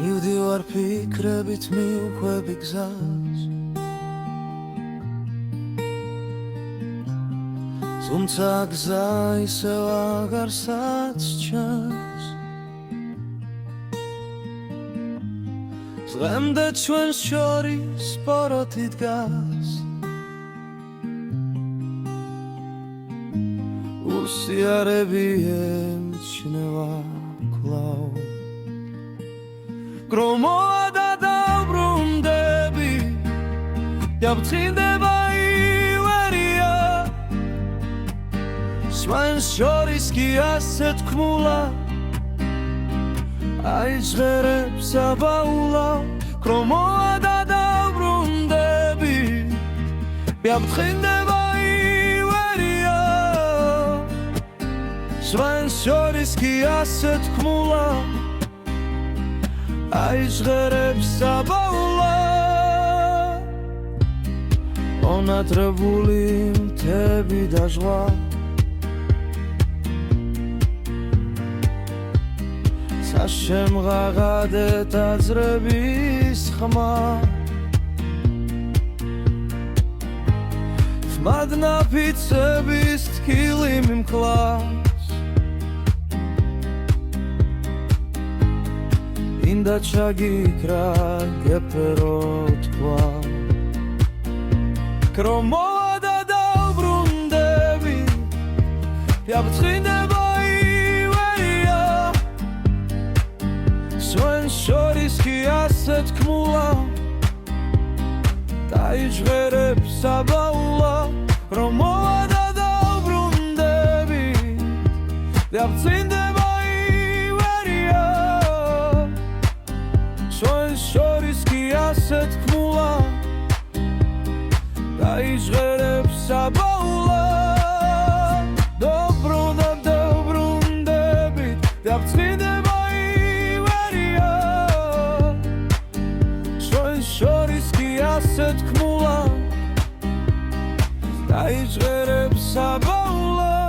მივდივარ ფიქრებით მივხვები გზას თუმცა გზა ისევ აღარსაც ჩანს დღემდე ჩვენს შორის სპოროტი დგას უსიარები ემჩნევა კვლავ გრომოა და დავბრუნდები დავწინდება ივერია სხვენს შორის კი ასე თქმულა აიჟღერებს აბაულა გრომოა და დავბრუნდები დავწინდება ივერია სხვენს შორის კი ასე თქმულა აიჟღერებს აბაულა მონათრებული მთები და ზღვა საშემღაღადე ტაძრების ხმა მადნაფიცების თკილი მიმკლავს ინდა ჩაგიქრა გეფერო თქვა გრომოა და დავბრუნდები დავწინდება ივერია სხვენს შორის კი ასე თქმულა დაიჟღერებს აბაულა გრომოა და დავბრუნდები დავწინდება შორის კი ასე თქმულა დაიჟღერებს აბაულა დავბრუნდებით დავწინდება ივერია შორის შორის კი ასე თქმულა დაიჟღერებს აბაულა